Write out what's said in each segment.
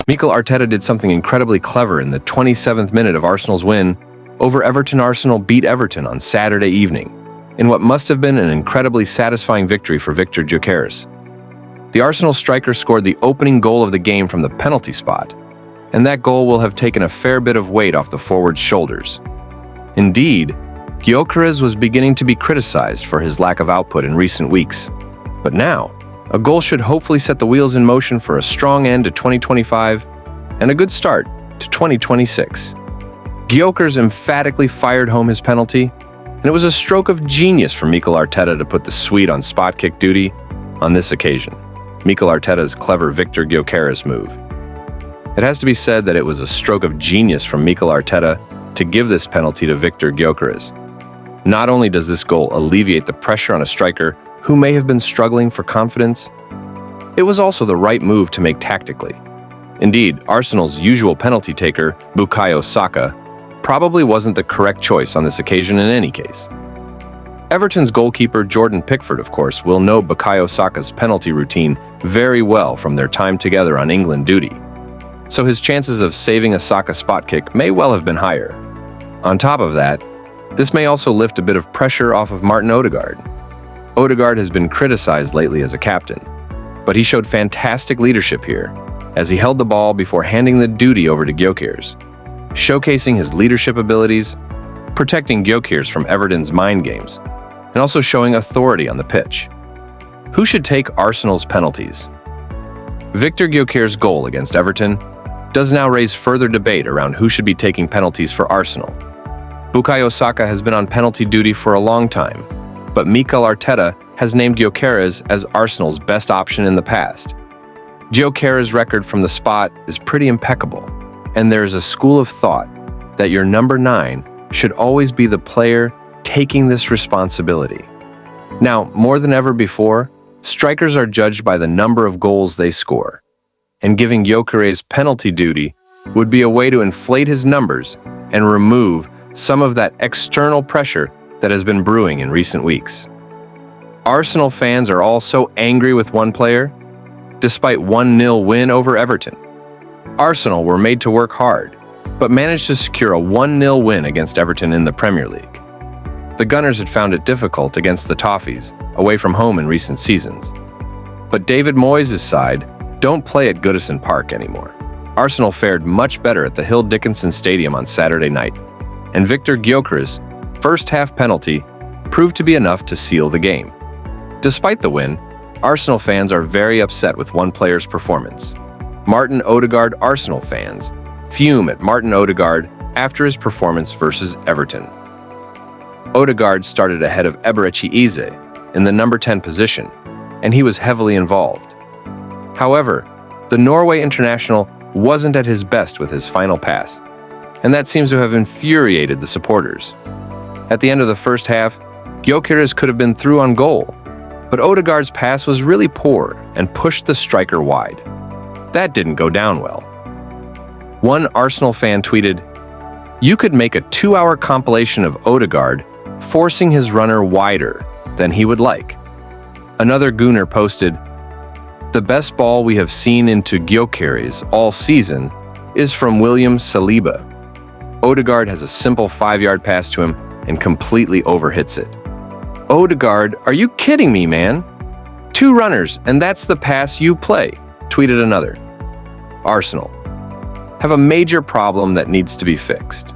Mikel Arteta did something incredibly clever in the 27th minute of Arsenal's win over Everton. Arsenal beat Everton on Saturday evening in what must have been an incredibly satisfying victory for Victor Gyökeres. The Arsenal striker scored the opening goal of the game from the penalty spot, and that goal will have taken a fair bit of weight off the forward's shoulders. Indeed, Gyökeres was beginning to be criticized for his lack of output in recent weeks. But now, a goal should hopefully set the wheels in motion for a strong end to 2025 and a good start to 2026. Gyökeres emphatically fired home his penalty, and it was a stroke of genius for Mikel Arteta to put the Swede on spot kick duty on this occasion. Mikel Arteta's clever Victor Gyökeres move. It has to be said that it was a stroke of genius from Mikel Arteta to give this penalty to Victor Gyökeres. Not only does this goal alleviate the pressure on a striker who may have been struggling for confidence, it was also the right move to make tactically. Indeed, Arsenal's usual penalty taker, Bukayo Saka, probably wasn't the correct choice on this occasion in any case. Everton's goalkeeper Jordan Pickford, of course, will know Bukayo Saka's penalty routine very well from their time together on England duty, so his chances of saving a Saka spot kick may well have been higher. On top of that, this may also lift a bit of pressure off of Martin Odegaard. Odegaard has been criticized lately as a captain, but he showed fantastic leadership here as he held the ball before handing the duty over to Gyökeres, showcasing his leadership abilities, protecting Gyökeres from Everton's mind games, and also showing authority on the pitch. Who should take Arsenal's penalties? Victor Gyökeres' goal against Everton does now raise further debate around who should be taking penalties for Arsenal. Bukayo Saka has been on penalty duty for a long time, but Mikel Arteta has named Gyökeres as Arsenal's best option in the past. Gyökeres' record from the spot is pretty impeccable, and there is a school of thought that your number 9 should always be the player taking this responsibility. Now, more than ever before, strikers are judged by the number of goals they score, and giving Gyökeres penalty duty would be a way to inflate his numbers and remove some of that external pressure that has been brewing in recent weeks. Arsenal fans are all so angry with one player, despite 1-0 win over Everton. Arsenal were made to work hard, but managed to secure a 1-0 win against Everton in the Premier League. The Gunners had found it difficult against the Toffees, away from home in recent seasons. But David Moyes' side don't play at Goodison Park anymore. Arsenal fared much better at the Hill Dickinson Stadium on Saturday night, and Victor Gyökeres' first-half penalty proved to be enough to seal the game. Despite the win, Arsenal fans are very upset with one player's performance. Martin Odegaard Arsenal fans fume at Martin Odegaard after his performance versus Everton. Odegaard started ahead of Eberechi Eze in the number 10 position, and he was heavily involved. However, the Norway international wasn't at his best with his final pass, and that seems to have infuriated the supporters. At the end of the first half, Gyökeres could have been through on goal, but Odegaard's pass was really poor and pushed the striker wide. That didn't go down well. One Arsenal fan tweeted, "You could make a 2-hour compilation of Odegaard forcing his runner wider than he would like." Another Gooner posted, "The best ball we have seen into Gyökeres all season is from William Saliba. Odegaard has a simple 5-yard pass to him and completely overhits it." "Odegaard, are you kidding me, man? 2 runners, and that's the pass you play," tweeted another. Arsenal have a major problem that needs to be fixed.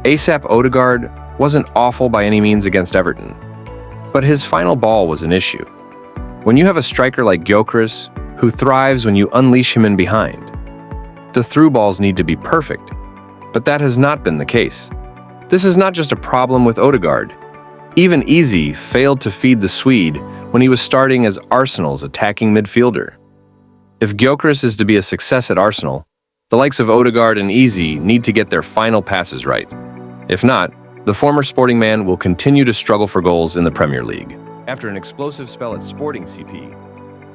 ASAP Odegaard wasn't awful by any means against Everton, but his final ball was an issue. When you have a striker like Gyökeres, who thrives when you unleash him in behind, the through balls need to be perfect, but that has not been the case. This is not just a problem with Odegaard. Even Eze failed to feed the Swede when he was starting as Arsenal's attacking midfielder. If Gyökeres is to be a success at Arsenal, the likes of Odegaard and Eze need to get their final passes right. If not, the former Sporting man will continue to struggle for goals in the Premier League. After an explosive spell at Sporting CP,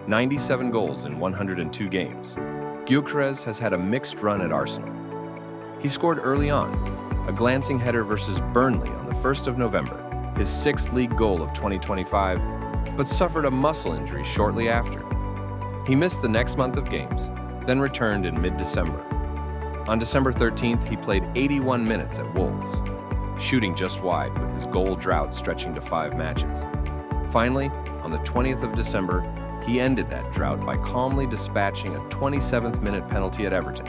97 goals in 102 games, Gyökeres has had a mixed run at Arsenal. He scored early on, a glancing header versus Burnley on the 1st of November, his 6th league goal of 2025, but suffered a muscle injury shortly after. He missed the next month of games, then returned in mid-December. On December 13th, he played 81 minutes at Wolves, shooting just wide with his goal drought stretching to 5 matches. Finally, on the 20th of December, he ended that drought by calmly dispatching a 27th minute penalty at Everton,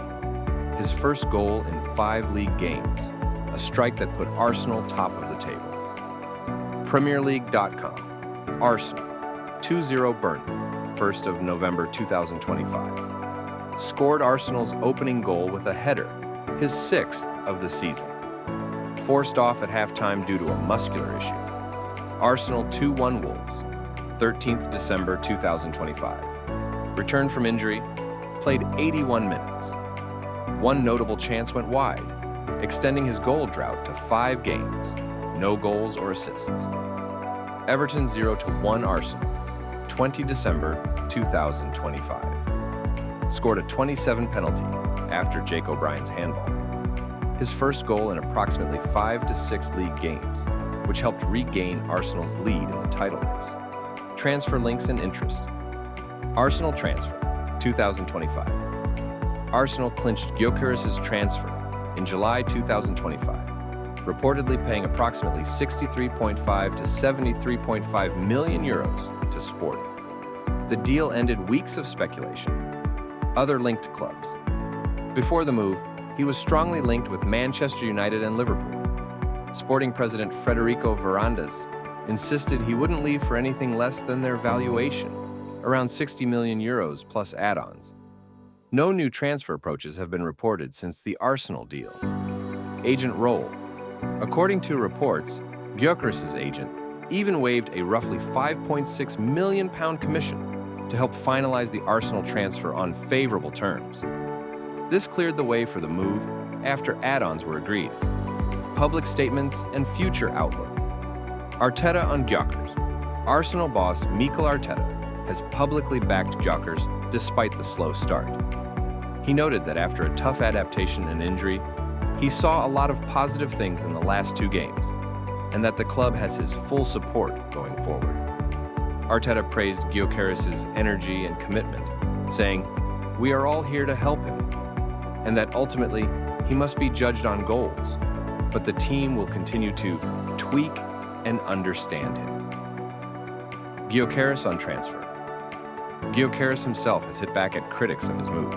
his first goal in 5 league games, a strike that put Arsenal top of the table. PremierLeague.com. Arsenal 2-0 Burnley, 1st of November 2025. Scored Arsenal's opening goal with a header, his 6th of the season. Forced off at halftime due to a muscular issue. Arsenal 2-1 Wolves, 13th December 2025. Returned from injury, played 81 minutes. One notable chance went wide, extending his goal drought to 5 games, no goals or assists. Everton 0-1 Arsenal, 20 December 2025. Scored a 27 penalty after Jake O'Brien's handball. His first goal in approximately 5 to 6 league games, which helped regain Arsenal's lead in the title race. Transfer links and interest. Arsenal transfer, 2025. Arsenal clinched Gyökeres' transfer in July 2025, reportedly paying approximately 63.5 to 73.5 million euros to Sporting. The deal ended weeks of speculation. Other linked clubs. Before the move, he was strongly linked with Manchester United and Liverpool. Sporting president Federico Varandas insisted he wouldn't leave for anything less than their valuation, around 60 million euros plus add-ons. No new transfer approaches have been reported since the Arsenal deal. Agent role. According to reports, Gyökeres' agent even waived a roughly £5.6 million commission to help finalize the Arsenal transfer on favorable terms. This cleared the way for the move after add-ons were agreed. Public statements and future outlook. Arteta on Gyökeres. Arsenal boss Mikel Arteta has publicly backed Gyökeres despite the slow start. He noted that after a tough adaptation and injury, he saw a lot of positive things in the last 2 games, and that the club has his full support going forward. Arteta praised Gyökeres' energy and commitment, saying, "We are all here to help him, and that ultimately he must be judged on goals, but the team will continue to tweak and understand him." Gyökeres on transfer. Gyökeres himself has hit back at critics of his move.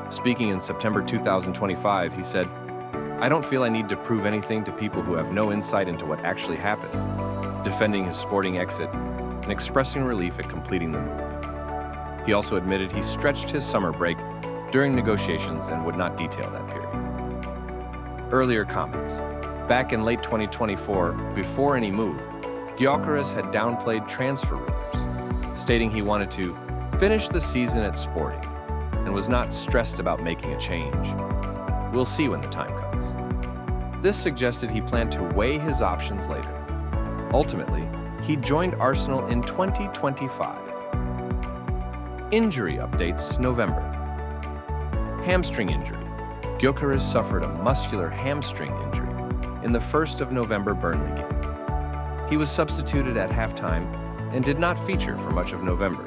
Speaking in September 2025, he said, "I don't feel I need to prove anything to people who have no insight into what actually happened," defending his Sporting exit and expressing relief at completing the move. He also admitted he stretched his summer break during negotiations and would not detail that period. Earlier comments. Back in late 2024, before any move, Gyökeres had downplayed transfer rumors, stating he wanted to finish the season at Sporting and was not stressed about making a change. We'll see when the time comes. This suggested he planned to weigh his options later. Ultimately, he joined Arsenal in 2025. Injury updates November. Hamstring injury. Gyökeres suffered a muscular hamstring injury in the 1st of November Burnley game. He was substituted at halftime and did not feature for much of November.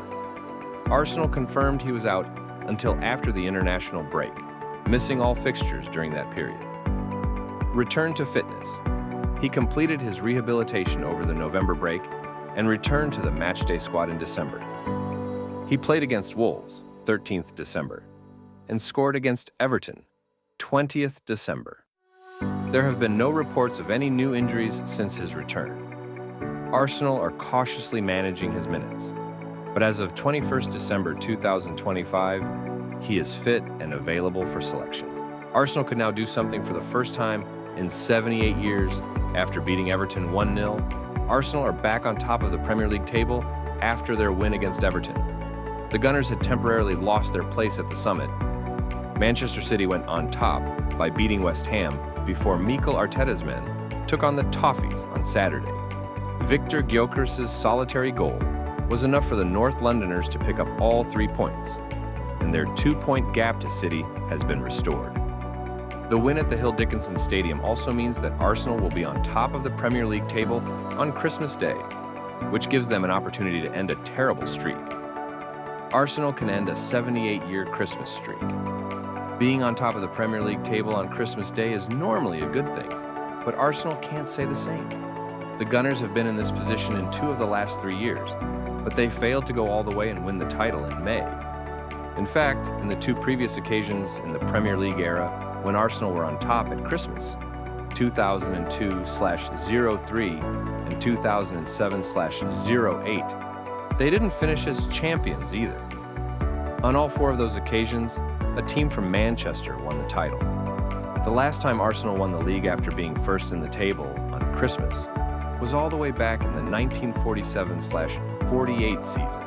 Arsenal confirmed he was out until after the international break, missing all fixtures during that period. Return to fitness. He completed his rehabilitation over the November break and returned to the matchday squad in December. He played against Wolves, 13th December, and scored against Everton, 20th December. There have been no reports of any new injuries since his return. Arsenal are cautiously managing his minutes, but as of 21st December 2025, he is fit and available for selection. Arsenal could now do something for the first time in 78 years. After beating Everton 1-0, Arsenal are back on top of the Premier League table after their win against Everton. The Gunners had temporarily lost their place at the summit. Manchester City went on top by beating West Ham before Mikel Arteta's men took on the Toffees on Saturday. Victor Gyökeres' solitary goal was enough for the North Londoners to pick up all 3 points, and their 2-point gap to City has been restored. The win at the Hill Dickinson Stadium also means that Arsenal will be on top of the Premier League table on Christmas Day, which gives them an opportunity to end a terrible streak. Arsenal can end a 78-year Christmas streak. Being on top of the Premier League table on Christmas Day is normally a good thing, but Arsenal can't say the same. The Gunners have been in this position in 2 of the last 3 years, but they failed to go all the way and win the title in May. In fact, in the 2 previous occasions in the Premier League era when Arsenal were on top at Christmas, 2002/03 and 2007/08, they didn't finish as champions either. On all 4 of those occasions, a team from Manchester won the title. The last time Arsenal won the league after being first in the table on Christmas was all the way back in the 1947/48 season.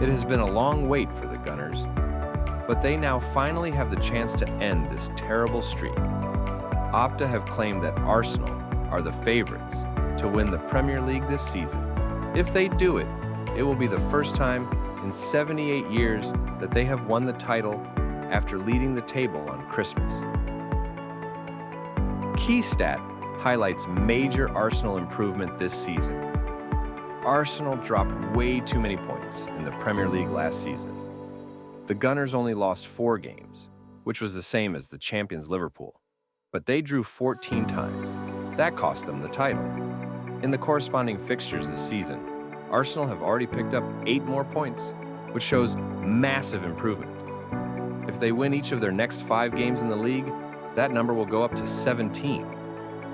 It has been a long wait for the Gunners, but they now finally have the chance to end this terrible streak. Opta have claimed that Arsenal are the favorites to win the Premier League this season. If they do it, it will be the first time in 78 years that they have won the title after leading the table on Christmas. Key stat highlights major Arsenal improvement this season. Arsenal dropped way too many points in the Premier League last season. The Gunners only lost 4 games, which was the same as the champions Liverpool, but they drew 14 times. That cost them the title. In the corresponding fixtures this season, Arsenal have already picked up 8 more points, which shows massive improvement. If they win each of their next 5 games in the league, that number will go up to 17,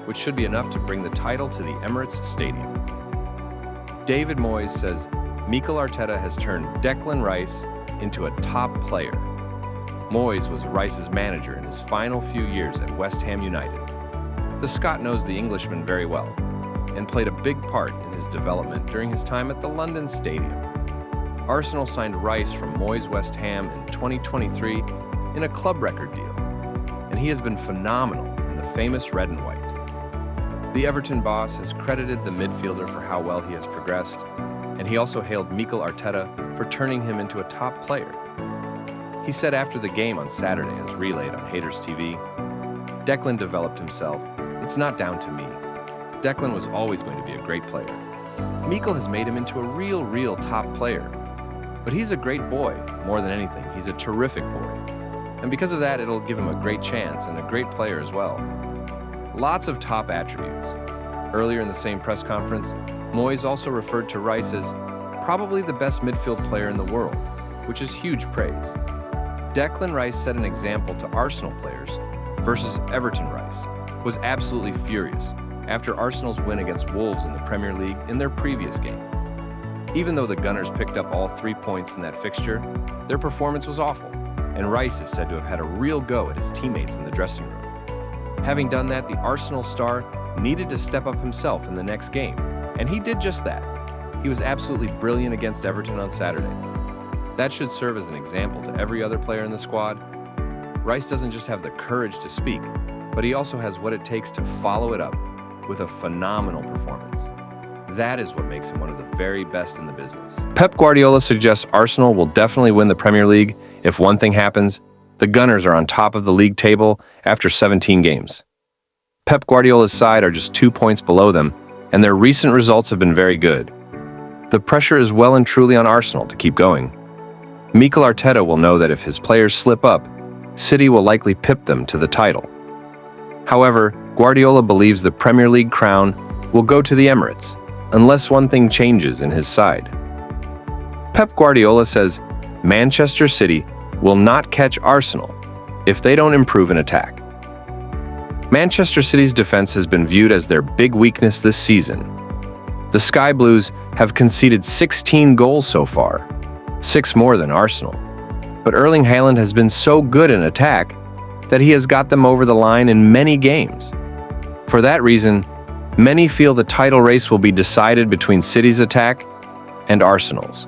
which should be enough to bring the title to the Emirates Stadium. David Moyes says Mikel Arteta has turned Declan Rice into a top player. Moyes was Rice's manager in his final few years at West Ham United. The Scot knows the Englishman very well and played a big part in his development during his time at the London Stadium. Arsenal signed Rice from Moyes West Ham in 2023 in a club record deal, and he has been phenomenal in the famous red and white. The Everton boss has credited the midfielder for how well he has progressed, and he also hailed Mikel Arteta for turning him into a top player. He said after the game on Saturday, as relayed on Haters TV, "Declan developed himself. It's not down to me. Declan was always going to be a great player. Mikel has made him into a real top player. But he's a great boy, more than anything. He's a terrific boy. And because of that, it'll give him a great chance and a great player as well." Lots of top attributes. Earlier in the same press conference, Moyes also referred to Rice as probably the best midfield player in the world, which is huge praise. Declan Rice set an example to Arsenal players versus Everton Rice was absolutely furious after Arsenal's win against Wolves in the Premier League in their previous game. Even though the Gunners picked up all 3 points in that fixture, their performance was awful, and Rice is said to have had a real go at his teammates in the dressing room. Having done that, the Arsenal star needed to step up himself in the next game, and he did just that. He was absolutely brilliant against Everton on Saturday. That should serve as an example to every other player in the squad. Rice doesn't just have the courage to speak, but he also has what it takes to follow it up with a phenomenal performance. That is what makes him one of the very best in the business. Pep Guardiola suggests Arsenal will definitely win the Premier League if one thing happens: the Gunners are on top of the league table after 17 games. Pep Guardiola's side are just 2 points below them, and their recent results have been very good. The pressure is well and truly on Arsenal to keep going. Mikel Arteta will know that if his players slip up, City will likely pip them to the title. However, Guardiola believes the Premier League crown will go to the Emirates, unless one thing changes in his side. Pep Guardiola says Manchester City will not catch Arsenal if they don't improve in attack. Manchester City's defense has been viewed as their big weakness this season. The Sky Blues have conceded 16 goals so far, 6 more than Arsenal. But Erling Haaland has been so good in attack that he has got them over the line in many games. For that reason, many feel the title race will be decided between City's attack and Arsenal's.